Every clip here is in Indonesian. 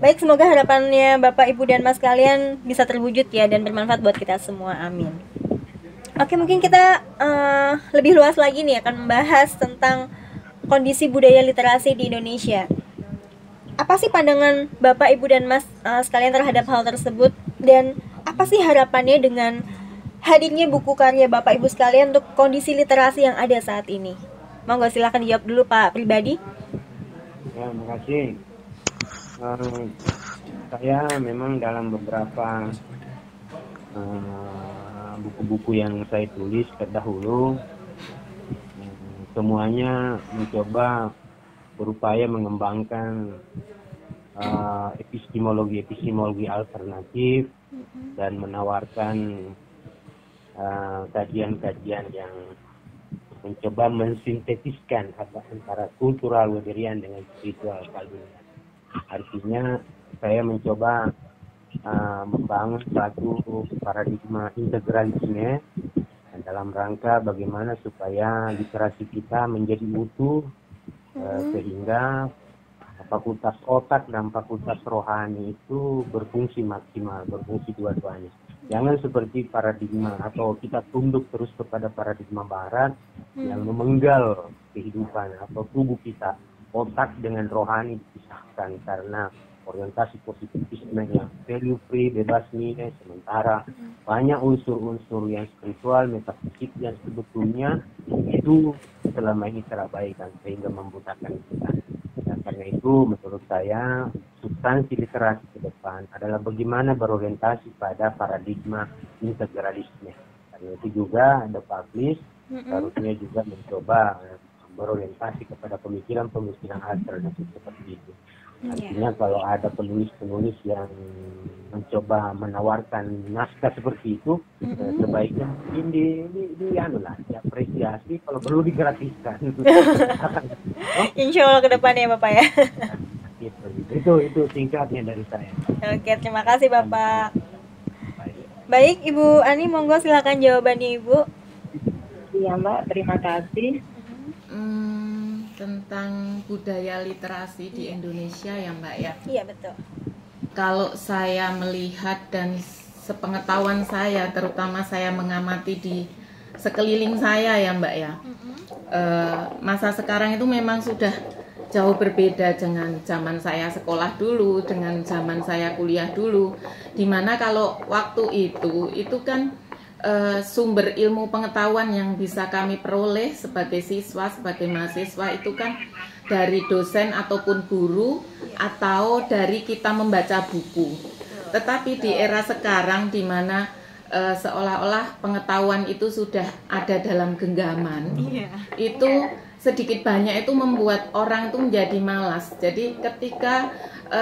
Baik, semoga harapannya Bapak, Ibu, dan Mas kalian bisa terwujud ya dan bermanfaat buat kita semua. Amin. Oke, mungkin kita lebih luas lagi nih akan membahas tentang kondisi budaya literasi di Indonesia. Apa sih pandangan Bapak, Ibu, dan Mas sekalian terhadap hal tersebut, dan apa sih harapannya dengan hadirnya buku karya Bapak Ibu sekalian untuk kondisi literasi yang ada saat ini? Monggo silahkan dijawab dulu Pak Pribadi. Ya, makasih. Saya memang dalam beberapa buku-buku yang saya tulis terdahulu, semuanya mencoba berupaya mengembangkan epistemologi alternatif dan menawarkan kajian-kajian yang mencoba mensintetiskan antara kultural Weberian dengan spiritual Calvinian. Artinya saya mencoba membangun suatu paradigma integralisme dalam rangka bagaimana supaya literasi kita menjadi utuh, sehingga fakultas otak dan fakultas rohani itu berfungsi maksimal, berfungsi dua-duanya. Jangan seperti paradigma atau kita tunduk terus kepada paradigma barat yang memenggal kehidupan atau tubuh kita, otak dengan rohani dipisahkan karena orientasi positivisme yang value free, bebas nilai, sementara banyak unsur-unsur yang spiritual, metafisik yang sebetulnya itu selama ini terabaikan sehingga membutakan kita. Dan karena itu menurut saya substansi literasi ke depan adalah bagaimana berorientasi pada paradigma integralisme. Karena itu juga The Publish harusnya juga mencoba berorientasi kepada pemikiran-pemikiran alternatif seperti itu. Artinya kalau ada penulis-penulis yang mencoba menawarkan naskah seperti itu, sebaiknya mungkin diapresiasi, kalau perlu digratiskan. Insya Allah ke depan ya Bapak ya. Itu singkatnya dari saya. Oke, terima kasih Bapak. Baik, Ibu Ani, monggo silakan jawabannya Ibu. Iya Mbak, terima kasih. Tentang budaya literasi di Indonesia ya Mbak ya. Iya betul. Kalau saya melihat dan sepengetahuan saya, terutama saya mengamati di sekeliling saya ya Mbak ya, masa sekarang itu memang sudah jauh berbeda dengan zaman saya sekolah dulu, dengan zaman saya kuliah dulu. Dimana kalau waktu itu kan sumber ilmu pengetahuan yang bisa kami peroleh sebagai siswa, sebagai mahasiswa itu kan dari dosen ataupun guru atau dari kita membaca buku. Tetapi di era sekarang di mana seolah-olah pengetahuan itu sudah ada dalam genggaman, itu sedikit banyak itu membuat orang itu menjadi malas. Jadi ketika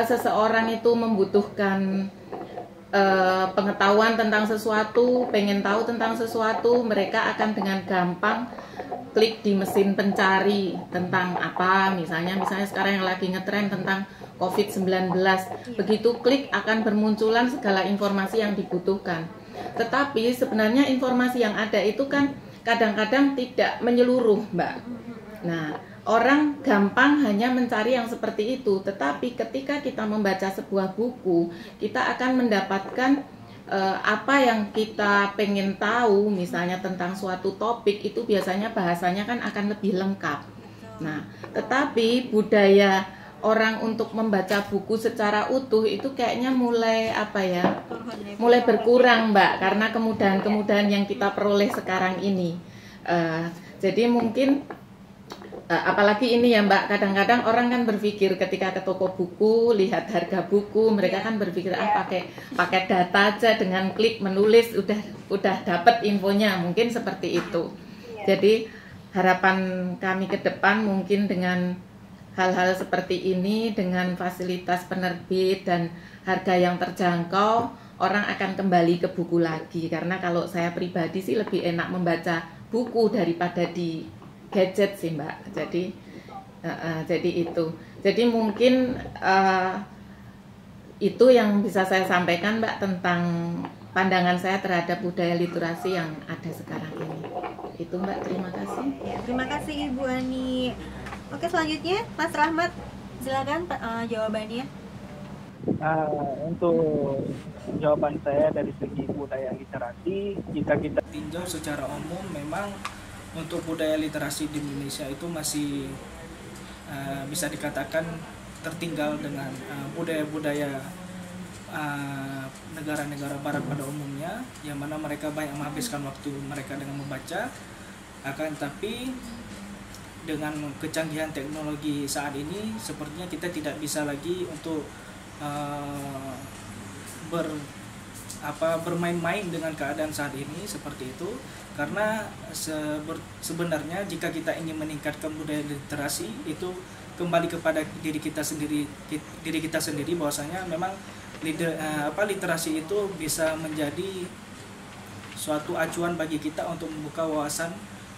seseorang itu membutuhkan pengetahuan tentang sesuatu, pengen tahu tentang sesuatu, mereka akan dengan gampang klik di mesin pencari tentang apa, misalnya sekarang yang lagi ngetren tentang COVID-19, begitu klik akan bermunculan segala informasi yang dibutuhkan. Tetapi sebenarnya informasi yang ada itu kan kadang-kadang tidak menyeluruh, Mbak. Nah, orang gampang hanya mencari yang seperti itu, tetapi ketika kita membaca sebuah buku, kita akan mendapatkan apa yang kita pengen tahu, misalnya tentang suatu topik, itu biasanya bahasanya kan akan lebih lengkap. Nah, tetapi budaya orang untuk membaca buku secara utuh itu kayaknya mulai mulai berkurang, Mbak, karena kemudahan-kemudahan yang kita peroleh sekarang ini. Jadi mungkin apalagi ini ya Mbak, kadang-kadang orang kan berpikir ketika ke toko buku, lihat harga buku, mereka kan berpikir pakai data aja, dengan klik menulis udah dapat infonya, mungkin seperti itu. Jadi harapan kami ke depan mungkin dengan hal-hal seperti ini, dengan fasilitas penerbit dan harga yang terjangkau, orang akan kembali ke buku lagi. Karena kalau saya pribadi sih lebih enak membaca buku daripada di gadget sih Mbak. Jadi itu. Jadi mungkin itu yang bisa saya sampaikan Mbak tentang pandangan saya terhadap budaya literasi yang ada sekarang ini. Itu Mbak, terima kasih. Ya, terima kasih Ibu Ani. Oke, selanjutnya Mas Rahmat, silakan jawabannya. Untuk jawaban saya dari segi budaya literasi, jika kita tinjau secara umum, memang untuk budaya literasi di Indonesia itu masih bisa dikatakan tertinggal dengan budaya-budaya negara-negara barat pada umumnya, yang mana mereka banyak menghabiskan waktu mereka dengan membaca. Akan tapi dengan kecanggihan teknologi saat ini, sepertinya kita tidak bisa lagi untuk bermain-main dengan keadaan saat ini seperti itu, karena sebenarnya jika kita ingin meningkatkan budaya literasi itu kembali kepada diri kita sendiri bahwasanya memang literasi itu bisa menjadi suatu acuan bagi kita untuk membuka wawasan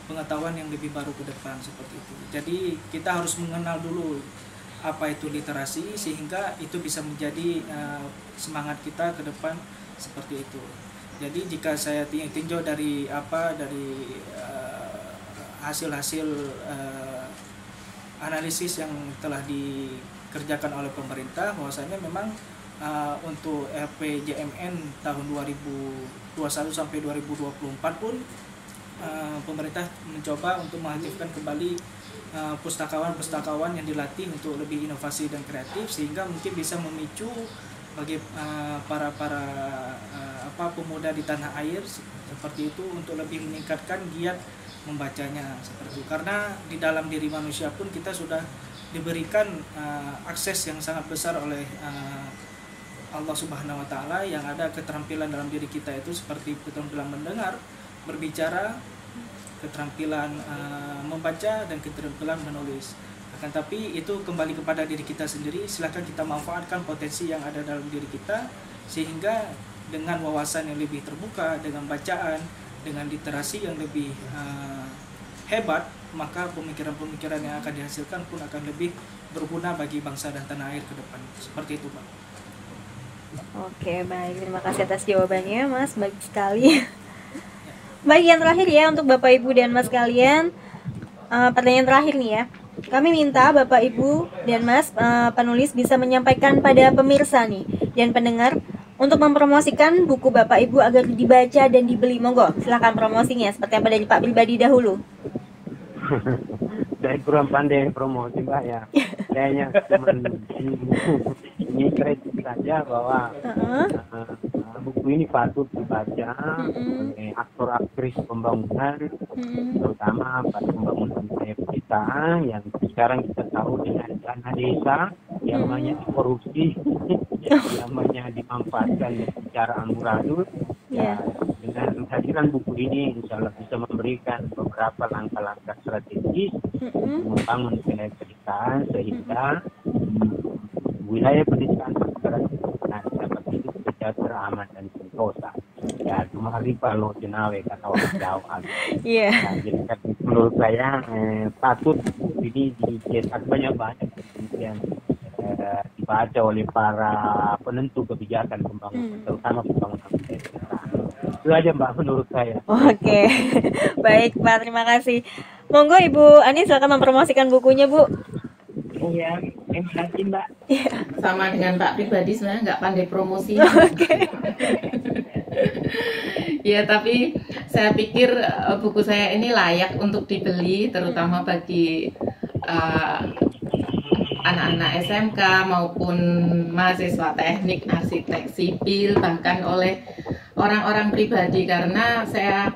pengetahuan yang lebih baru ke depan seperti itu. Jadi kita harus mengenal dulu apa itu literasi, sehingga itu bisa menjadi semangat kita ke depan seperti itu. Jadi jika saya tinjau dari hasil-hasil analisis yang telah dikerjakan oleh pemerintah, bahwasanya memang untuk RPJMN tahun 2021 sampai 2024 pun pemerintah mencoba untuk mengaktifkan kembali pustakawan yang dilatih untuk lebih inovasi dan kreatif, sehingga mungkin bisa memicu bagi para pemuda di tanah air seperti itu untuk lebih meningkatkan giat membacanya seperti itu. Karena di dalam diri manusia pun kita sudah diberikan akses yang sangat besar oleh Allah Subhanahu wa Ta'ala, yang ada keterampilan dalam diri kita itu seperti keterampilan mendengar, berbicara, keterampilan membaca, dan keterampilan menulis. Akan tapi itu kembali kepada diri kita sendiri. Silakan kita manfaatkan potensi yang ada dalam diri kita, sehingga dengan wawasan yang lebih terbuka, dengan bacaan, dengan literasi yang lebih hebat, maka pemikiran-pemikiran yang akan dihasilkan pun akan lebih berguna bagi bangsa dan tanah air ke depan. Seperti itu, Pak. Oke, baik. Terima kasih atas jawabannya, Mas. Baik sekali. Baik, yang terakhir ya untuk Bapak Ibu dan Mas kalian, pertanyaan terakhir nih ya. Kami minta Bapak Ibu dan Mas penulis bisa menyampaikan pada pemirsa nih dan pendengar untuk mempromosikan buku Bapak Ibu agar dibaca dan dibeli. Monggo, silakan promosinya seperti apa dari Pak pribadi dahulu. Saya kurang pandai promosi, Mbak, ya. Kayaknya cuma ini kritik saja bahwa buku ini patut dibaca oleh aktor-aktris pembangunan, terutama pada pembangunan proyek kita yang sekarang kita tahu dengan dana desa yang banyak korupsi, yang banyak dimanfaatkan secara amburadul. Ya, dengan hadiran buku ini insya Allah bisa memberikan beberapa langkah-langkah strategis membangun pendidikan sehingga wilayah pendidikan masyarakat dapat hidup sejahtera, aman dan sentosa. Ya, cuma kalau jenawe kata orang Jawa. Iya. Jadi menurut saya patut ini dicetak banyak-banyak, kemudian dibaca oleh para penentu kebijakan pembangunan, terutama pembangunan desa. Itu aja, Mbak, menurut saya. Oke. Baik, Pak, terima kasih. Monggo Ibu Ani silakan mempromosikan bukunya, Bu. Iya, terima kasih, Mbak. Sama dengan Pak pribadi, sebenarnya nggak pandai promosi. Oke. Ya, tapi saya pikir buku saya ini layak untuk dibeli, terutama bagi anak-anak SMK maupun mahasiswa teknik, arsitek, sipil, bahkan oleh orang-orang pribadi, karena saya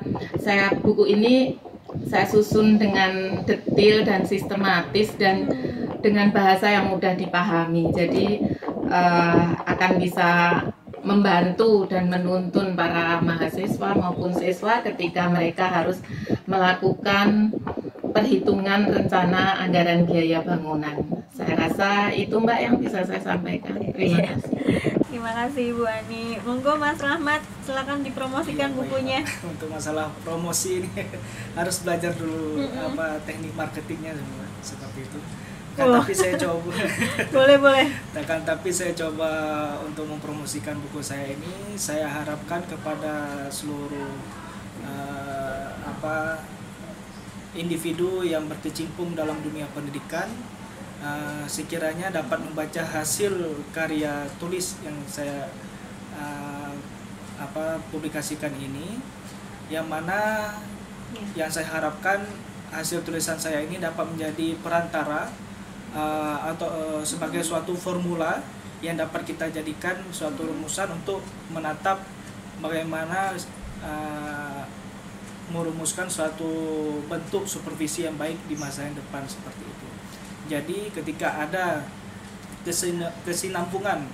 buku ini saya susun dengan detail dan sistematis dan dengan bahasa yang mudah dipahami. Jadi akan bisa membantu dan menuntun para mahasiswa maupun siswa ketika mereka harus melakukan perhitungan rencana anggaran biaya bangunan. Saya rasa itu, Mbak, yang bisa saya sampaikan. Terima kasih. Terima kasih Ibu Ani. Monggo Mas Rahmat, silakan dipromosikan bukunya. Untuk masalah promosi ini harus belajar dulu teknik marketingnya seperti itu. Tapi saya coba. Boleh. Tapi saya coba untuk mempromosikan buku saya ini. Saya harapkan kepada seluruh individu yang berkecimpung dalam dunia pendidikan sekiranya dapat membaca hasil karya tulis yang saya publikasikan ini, yang mana yang saya harapkan hasil tulisan saya ini dapat menjadi perantara atau sebagai suatu formula yang dapat kita jadikan suatu rumusan untuk menatap bagaimana merumuskan suatu bentuk supervisi yang baik di masa yang depan seperti itu. Jadi ketika ada kesinambungan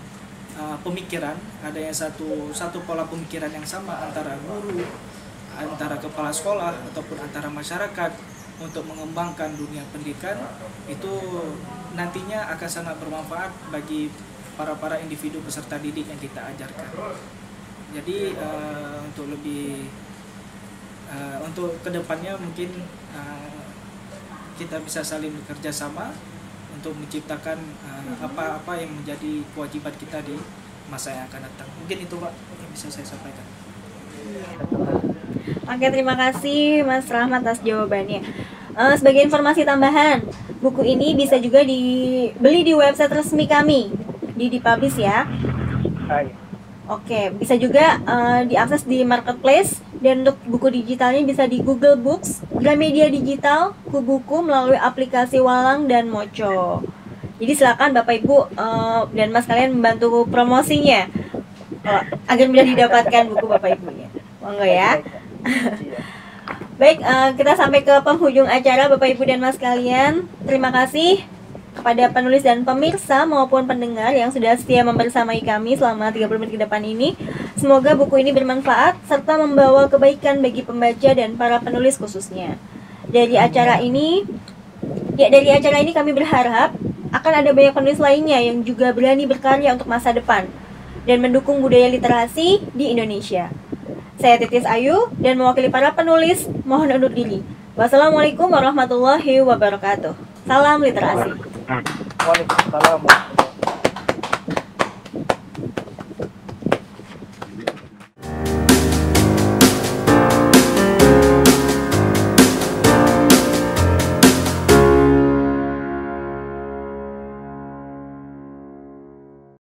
pemikiran, ada yang satu pola pemikiran yang sama antara guru, antara kepala sekolah ataupun antara masyarakat untuk mengembangkan dunia pendidikan, itu nantinya akan sangat bermanfaat bagi para individu peserta didik yang kita ajarkan. Jadi untuk kedepannya mungkin kita bisa saling bekerja sama untuk menciptakan apa-apa yang menjadi kewajiban kita di masa yang akan datang. Mungkin itu Pak yang bisa saya sampaikan. Oke, terima kasih Mas Rahmat atas jawabannya. Sebagai informasi tambahan, buku ini bisa juga dibeli di website resmi kami di Dipublish ya. Oke, bisa juga diakses di marketplace, dan untuk buku digitalnya bisa di Google Books, Gramedia Digital, Kubuku melalui aplikasi Walang dan Moco. Jadi silakan Bapak Ibu dan Mas kalian membantu promosinya agar mudah didapatkan buku Bapak Ibunya. Monggo ya. Baik, kita sampai ke penghujung acara Bapak Ibu dan Mas kalian. Terima kasih kepada penulis dan pemirsa maupun pendengar yang sudah setia membersamai kami selama 30 menit ke depan ini. Semoga buku ini bermanfaat serta membawa kebaikan bagi pembaca dan para penulis khususnya. Dari acara ini kami berharap akan ada banyak penulis lainnya yang juga berani berkarya untuk masa depan dan mendukung budaya literasi di Indonesia. Saya Titis Ayu dan mewakili para penulis mohon undur diri. Wassalamualaikum warahmatullahi wabarakatuh. Salam literasi. Waalaikumsalam.